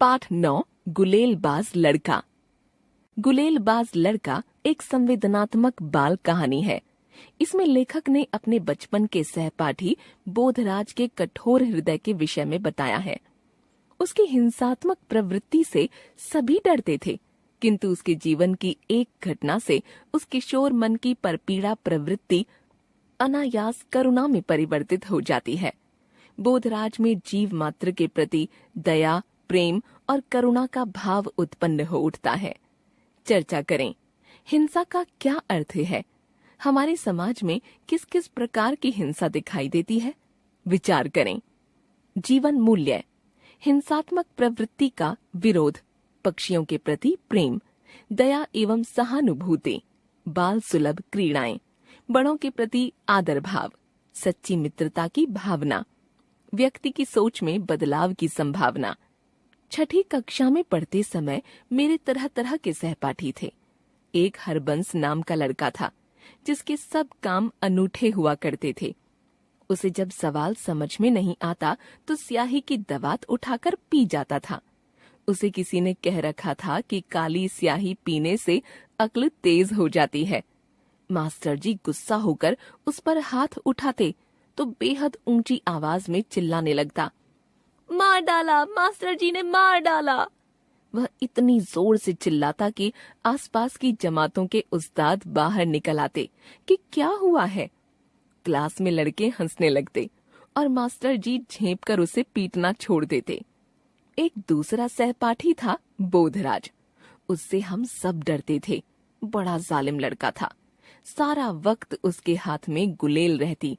पाठ 9 गुलेलबाज लड़का। गुलेलबाज लड़का एक संवेदनात्मक बाल कहानी है। इसमें लेखक ने अपने बचपन के सहपाठी बोधराज के कठोर हृदय के विषय में बताया है। उसकी हिंसात्मक प्रवृत्ति से सभी डरते थे, किंतु उसके जीवन की एक घटना से उस किशोर मन की परपीड़ा प्रवृत्ति अनायास करुणा में परिवर्तित हो जाती है। बोधराज में जीव मात्र के प्रति दया, प्रेम और करुणा का भाव उत्पन्न हो उठता है। चर्चा करें, हिंसा का क्या अर्थ है? हमारे समाज में किस किस प्रकार की हिंसा दिखाई देती है? विचार करें। जीवन मूल्य, हिंसात्मक प्रवृत्ति का विरोध, पक्षियों के प्रति प्रेम, दया एवं सहानुभूति, बाल सुलभ क्रीड़ाएं, बड़ों के प्रति आदर भाव, सच्ची मित्रता की भावना, व्यक्ति की सोच में बदलाव की संभावना। छठी कक्षा में पढ़ते समय मेरे तरह तरह के सहपाठी थे। एक हरबंस नाम का लड़का था, जिसके सब काम अनूठे हुआ करते थे। उसे जब सवाल समझ में नहीं आता तो स्याही की दवात उठाकर पी जाता था। उसे किसी ने कह रखा था कि काली स्याही पीने से अक्ल तेज हो जाती है। मास्टर जी गुस्सा होकर उस पर हाथ उठाते तो बेहद ऊंची आवाज में चिल्लाने लगता, मार डाला, मास्टर जी ने मार डाला। वह इतनी जोर से चिल्लाता कि आसपास की जमातों के उस्ताद बाहर निकल आते कि क्या हुआ है। क्लास में लड़के हंसने लगते और मास्टर जी झेप कर उसे पीटना छोड़ देते। एक दूसरा सहपाठी था बोधराज। उससे हम सब डरते थे। बड़ा जालिम लड़का था। सारा वक्त उसके हाथ में गुलेल रहती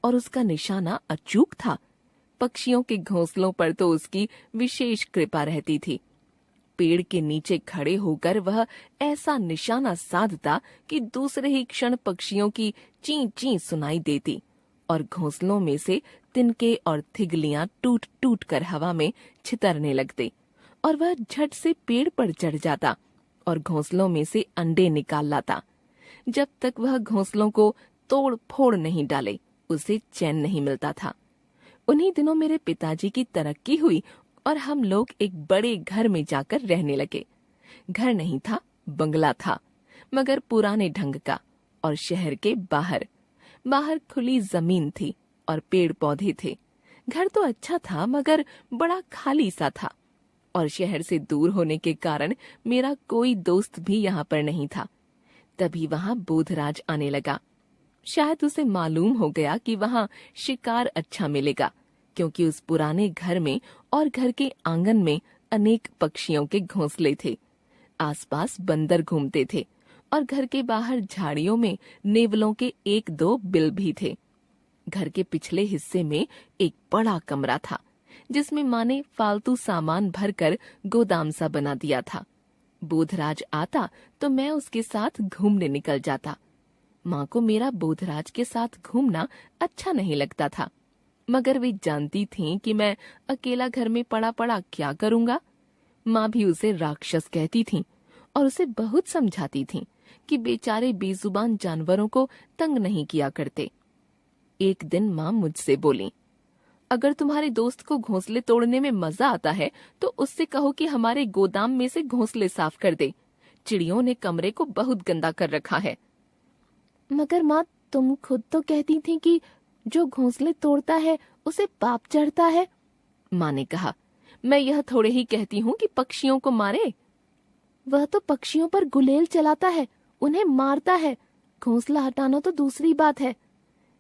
और उसका निशाना अचूक था। पक्षियों के घोंसलों पर तो उसकी विशेष कृपा रहती थी। पेड़ के नीचे खड़े होकर वह ऐसा निशाना साधता कि दूसरे ही क्षण पक्षियों की ची ची सुनाई देती और घोंसलों में से तिनके और थिगलियां टूट टूट कर हवा में छितरने लगते और वह झट से पेड़ पर चढ़ जाता और घोंसलों में से अंडे निकाल लाता। जब तक वह घोंसलों को तोड़ फोड़ नहीं डाले, उसे चैन नहीं मिलता था। उन्हीं दिनों मेरे पिताजी की तरक्की हुई और हम लोग एक बड़े घर में जाकर रहने लगे। घर नहीं था, बंगला था, मगर पुराने ढंग का और शहर के बाहर। बाहर खुली जमीन थी और पेड़ पौधे थे। घर तो अच्छा था, मगर बड़ा खाली सा था और शहर से दूर होने के कारण मेरा कोई दोस्त भी यहाँ पर नहीं था। तभी वहाँ बोधराज आने लगा। शायद उसे मालूम हो गया कि वहाँ शिकार अच्छा मिलेगा, क्योंकि उस पुराने घर में और घर के आंगन में अनेक पक्षियों के घोंसले थे। आसपास बंदर घूमते थे और घर के बाहर झाड़ियों में नेवलों के एक दो बिल भी थे। घर के पिछले हिस्से में एक बड़ा कमरा था, जिसमें माँ ने फालतू सामान भरकर गोदाम सा बना दिया था। बोधराज आता तो मैं उसके साथ घूमने निकल जाता। माँ को मेरा बोधराज के साथ घूमना अच्छा नहीं लगता था, मगर वे जानती थीं कि मैं अकेला घर में पड़ा पड़ा क्या करूँगा। माँ भी उसे राक्षस कहती थीं और उसे बहुत समझाती थीं कि बेचारे बेजुबान जानवरों को तंग नहीं किया करते। एक दिन माँ मुझसे बोली, अगर तुम्हारे दोस्त को घोंसले तोड़ने में मजा आता है तो उससे कहो कि हमारे गोदाम में से घोंसले साफ कर दे। चिड़ियों ने कमरे को बहुत गंदा कर रखा है। मगर माँ, तुम खुद तो कहती थी कि जो घोंसले तोड़ता है उसे पाप चढ़ता है। माँ ने कहा, मैं यह थोड़े ही कहती हूँ कि पक्षियों को मारे। वह तो पक्षियों पर गुलेल चलाता है, उन्हें मारता है। घोंसला हटाना तो दूसरी बात है।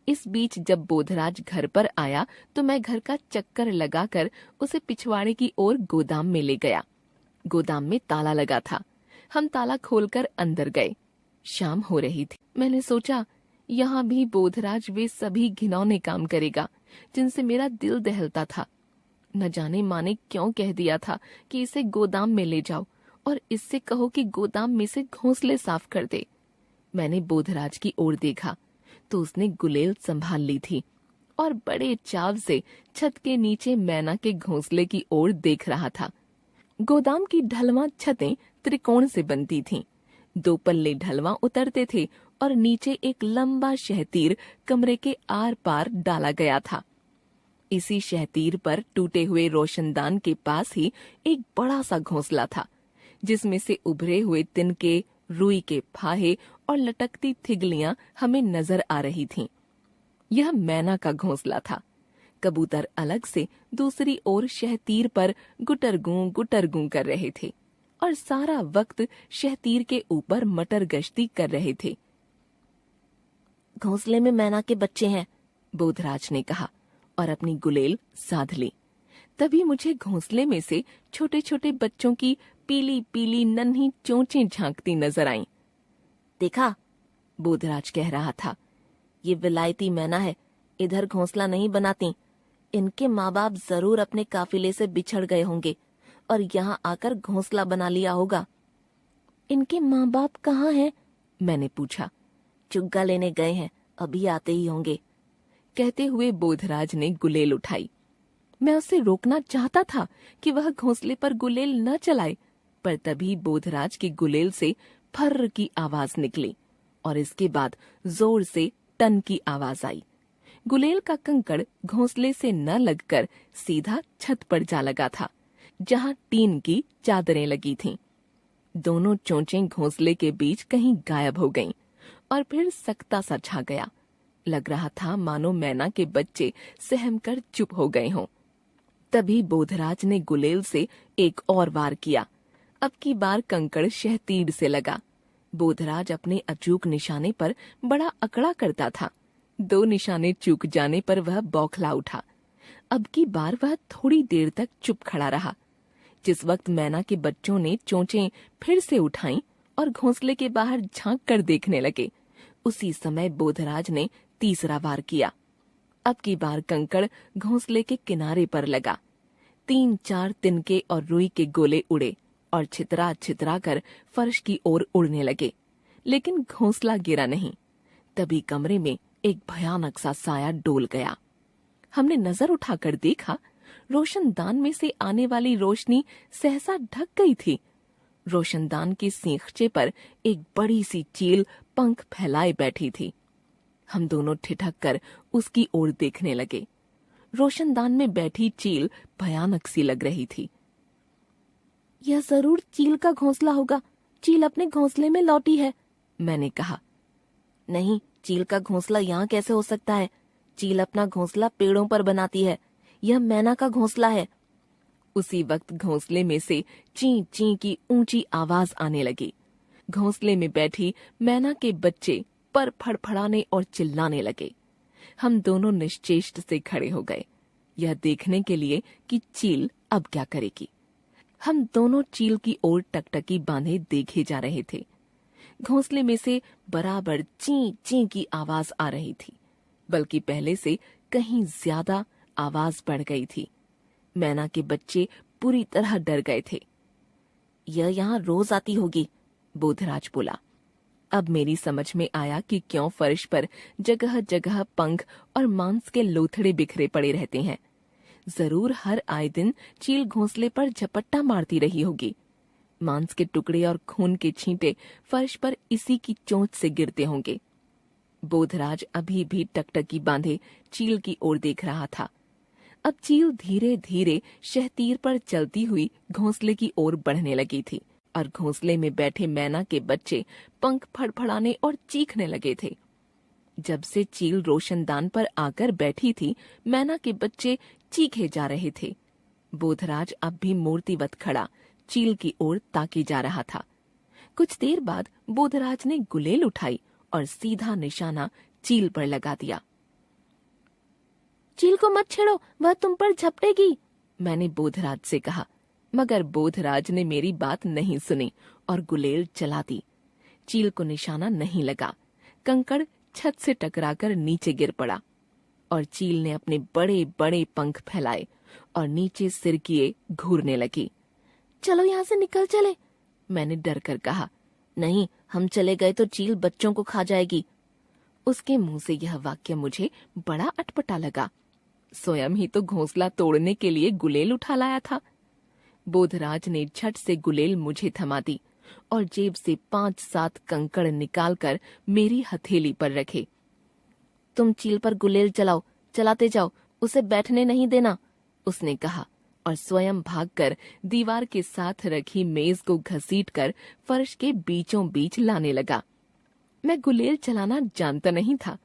इस बीच जब बोधराज घर पर आया तो मैं घर का चक्कर लगाकर उसे पिछवाड़े की ओर गोदाम में ले गया। गोदाम में ताला लगा था। हम ताला खोलकर अंदर गए। शाम हो रही थी। मैंने सोचा, यहाँ भी बोधराज वे सभी घिनौने काम करेगा जिनसे मेरा दिल दहलता था। न जाने माँ ने क्यों कह दिया था कि इसे गोदाम में ले जाओ और इससे कहो कि गोदाम में से घोंसले साफ कर दे। मैंने बोधराज की ओर देखा तो उसने गुलेल संभाल ली थी और बड़े चाव से छत के नीचे मैना के घोंसले की ओर देख रहा था। गोदाम की ढलवां छतें त्रिकोण से बनती थीं। 2 पल्ले ढलवां उतरते थे और नीचे एक लंबा शहतीर कमरे के आर पार डाला गया था। इसी शहतीर पर टूटे हुए रोशनदान के पास ही एक बड़ा सा घोंसला था, जिसमें से उभरे हुए तिनके, रुई के फाहे और लटकती थिगलियां हमें नजर आ रही थीं। यह मैना का घोंसला था। कबूतर अलग से दूसरी ओर शहतीर पर गुटरगूं कर रहे थे और सारा वक्त शहतीर के ऊपर मटर गश्ती कर रहे थे। घोंसले में मैना के बच्चे हैं, बोधराज ने कहा और अपनी गुलेल साध ली। तभी मुझे घोंसले में से छोटे छोटे बच्चों की पीली पीली नन्ही चोंचें झांकती नजर आईं। देखा, बोधराज कह रहा था, ये विलायती मैना है, इधर घोंसला नहीं बनाती। इनके माँ बाप जरूर अपने काफिले से बिछड़ गए होंगे और यहाँ आकर घोंसला बना लिया होगा। इनके माँ बाप कहाँ हैं? मैंने पूछा। चुग्गा लेने गए हैं, अभी आते ही होंगे, कहते हुए बोधराज ने गुलेल उठाई। मैं उसे रोकना चाहता था कि वह घोंसले पर गुलेल न चलाए, पर तभी बोधराज की गुलेल से फर्र की आवाज निकली और इसके बाद जोर से टन की आवाज आई। गुलेल का कंकड़ घोंसले से न लगकर सीधा छत पर जा लगा था, जहां टीन की चादरें लगी थीं। दोनों चोंचें घोंसले के बीच कहीं गायब हो गईं और फिर सख्ता सा छा गया। लग रहा था मानो मैना के बच्चे सहमकर चुप हो गए हों। तभी बोधराज ने गुलेल से एक और वार किया। अब की बार कंकड़ शहतीर से लगा। बोधराज अपने अचूक निशाने पर बड़ा अकड़ा करता था। 2 निशाने चूक जाने पर वह बौखला उठा। अब की बार वह थोड़ी देर तक चुप खड़ा रहा। जिस वक्त मैना के बच्चों ने चोंचें फिर से उठाईं और घोंसले के बाहर झांक कर देखने लगे, उसी समय बोधराज ने तीसरा वार किया। अब की बार कंकड़ घोंसले के किनारे पर लगा। 3-4 तिनके और रुई के गोले उड़े और छितरा छितरा कर फर्श की ओर उड़ने लगे, लेकिन घोंसला गिरा नहीं। तभी कमरे में एक भयानक सा साया डोल गया। हमने नजर उठाकर देखा, रोशनदान में से आने वाली रोशनी सहसा ढक गई थी। रोशनदान के सींखचे पर एक बड़ी सी चील पंख फैलाए बैठी थी। हम दोनों ठिठक कर उसकी ओर देखने लगे। रोशनदान में बैठी चील भयानक सी लग रही थी। यह जरूर चील का घोंसला होगा, चील अपने घोंसले में लौटी है, मैंने कहा। नहीं, चील का घोंसला यहाँ कैसे हो सकता है? चील अपना घोंसला पेड़ों पर बनाती है, यह मैना का घोंसला है। उसी वक्त घोंसले में से ची ची की ऊंची आवाज आने लगी। घोंसले में बैठी मैना के बच्चे पर फड़फड़ाने और चिल्लाने लगे। हम दोनों निश्चेष्ट से खड़े हो गए, यह देखने के लिए कि चील अब क्या करेगी। हम दोनों चील की ओर टकटकी बांधे देखे जा रहे थे। घोंसले में से बराबर ची ची की आवाज आ रही थी, बल्कि पहले से कहीं ज्यादा आवाज बढ़ गई थी। मैना के बच्चे पूरी तरह डर गए थे। यह यहाँ रोज आती होगी, बोधराज बोला। अब मेरी समझ में आया कि क्यों फर्श पर जगह जगह पंख और मांस के लोथड़े बिखरे पड़े रहते हैं। जरूर हर आए दिन चील घोंसले पर झपट्टा मारती रही होगी। मांस के टुकड़े और खून के छींटे फर्श पर इसी की चोंच से गिरते होंगे। बोधराज अभी भी टकटकी बांधे चील की ओर देख रहा था। अब चील धीरे धीरे शहतीर पर चलती हुई घोंसले की ओर बढ़ने लगी थी और घोंसले में बैठे मैना के बच्चे पंख फड़फड़ाने और चीखने लगे थे। जब से चील रोशनदान पर आकर बैठी थी, मैना के बच्चे चीखे जा रहे थे। बोधराज अब भी मूर्तिवत खड़ा चील की ओर ताके जा रहा था। कुछ देर बाद बोधराज ने गुलेल उठाई और सीधा निशाना चील पर लगा दिया। चील को मत छेड़ो, वह तुम पर झपटेगी, मैंने बोधराज से कहा, मगर बोधराज ने मेरी बात नहीं सुनी और गुलेल चला दी। चील को निशाना नहीं लगा। कंकड़ छत से टकराकर नीचे गिर पड़ा और चील ने अपने बड़े बड़े पंख फैलाए और नीचे सिर किए घूरने लगी। चलो यहाँ से निकल चले, मैंने डर कर कहा। नहीं, हम चले गए तो चील बच्चों को खा जाएगी। उसके मुंह से यह वाक्य मुझे बड़ा अटपटा लगा। स्वयं ही तो घोंसला तोड़ने के लिए गुलेल उठा लाया था। बोधराज ने झट से गुलेल मुझे थमा दी और जेब से 5-7 कंकड़ निकालकर मेरी हथेली पर रखे। तुम चील पर गुलेल चलाओ, चलाते जाओ, उसे बैठने नहीं देना, उसने कहा और स्वयं भागकर दीवार के साथ रखी मेज को घसीटकर फर्श के बीचों बीच लाने लगा। मैं गुलेल चलाना जानता नहीं था।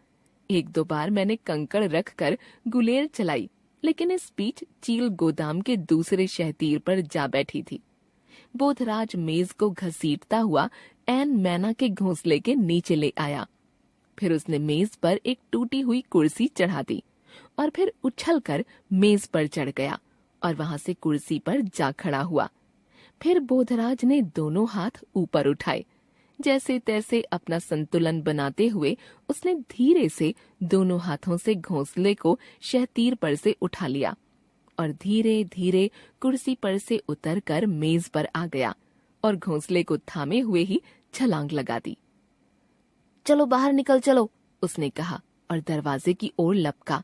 एक दो बार मैंने कंकड़ रखकर गुलेल चलाई, लेकिन इस बीच चील गोदाम के दूसरे शहतीर पर जा बैठी थी। बोधराज मेज को घसीटता हुआ ऐन मैना के घोंसले के नीचे ले आया। फिर उसने मेज पर एक टूटी हुई कुर्सी चढ़ा दी और फिर उछलकर मेज पर चढ़ गया और वहां से कुर्सी पर जा खड़ा हुआ। फिर बोधराज ने दोनों हाथ ऊपर उठाए। जैसे तैसे अपना संतुलन बनाते हुए उसने धीरे से दोनों हाथों से घोंसले को शहतीर पर से उठा लिया और धीरे धीरे कुर्सी पर से उतरकर मेज पर आ गया और घोंसले को थामे हुए ही छलांग लगा दी। चलो बाहर निकल चलो, उसने कहा और दरवाजे की ओर लपका।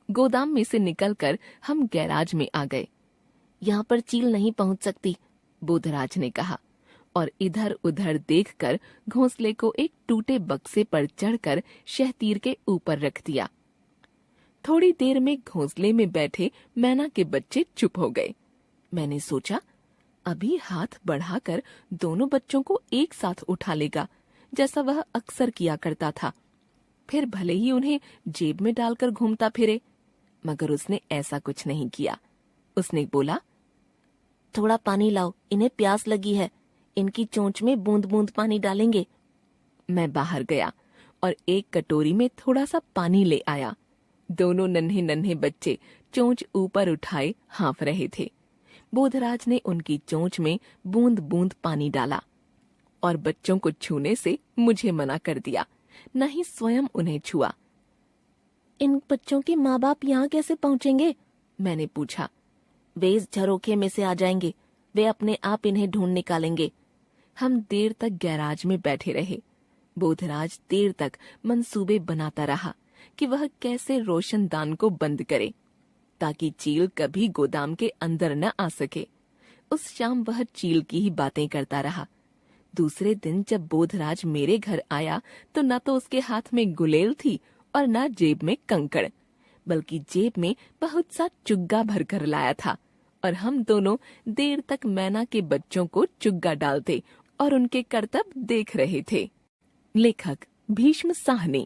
गोदाम में से निकलकर हम गैराज में आ गए। यहाँ पर चील नहीं पहुंच सकती, बोधराज ने कहा और इधर उधर देखकर घोंसले को एक टूटे बक्से पर चढ़कर शहतीर के ऊपर रख दिया। थोड़ी देर में घोंसले में बैठे मैना के बच्चे चुप हो गए। मैंने सोचा अभी हाथ बढ़ाकर दोनों बच्चों को एक साथ उठा लेगा, जैसा वह अक्सर किया करता था। फिर भले ही उन्हें जेब में डालकर घूमता फिरे, मगर उसने ऐसा कुछ नहीं किया। उसने बोला, थोड़ा पानी लाओ, इन्हें प्यास लगी है, इनकी चोंच में बूंद बूंद पानी डालेंगे। मैं बाहर गया और एक कटोरी में थोड़ा सा पानी ले आया। दोनों नन्हे नन्हे बच्चे चोंच ऊपर उठाए हाँफ रहे थे। बोधराज ने उनकी चोंच में बूंद बूंद पानी डाला और बच्चों को छूने से मुझे मना कर दिया, न ही स्वयं उन्हें छुआ। इन बच्चों के माँ बाप यहाँ कैसे पहुँचेंगे? मैंने पूछा। वे इस झरोखे में से आ जाएंगे, वे अपने आप इन्हें ढूंढ निकालेंगे। हम देर तक गैराज में बैठे रहे। बोधराज देर तक मंसूबे बनाता रहा कि वह कैसे रोशनदान को बंद करे ताकि चील कभी गोदाम के अंदर न आ सके। उस शाम वह चील की ही बातें करता रहा। दूसरे दिन जब बोधराज मेरे घर आया तो न तो उसके हाथ में गुलेल थी और न जेब में कंकड़, बल्कि जेब में बहुत सा चुग्गा भरकर लाया था और हम दोनों देर तक मैना के बच्चों को चुग्गा डालते और उनके करतब देख रहे थे। लेखक भीष्म साहनी।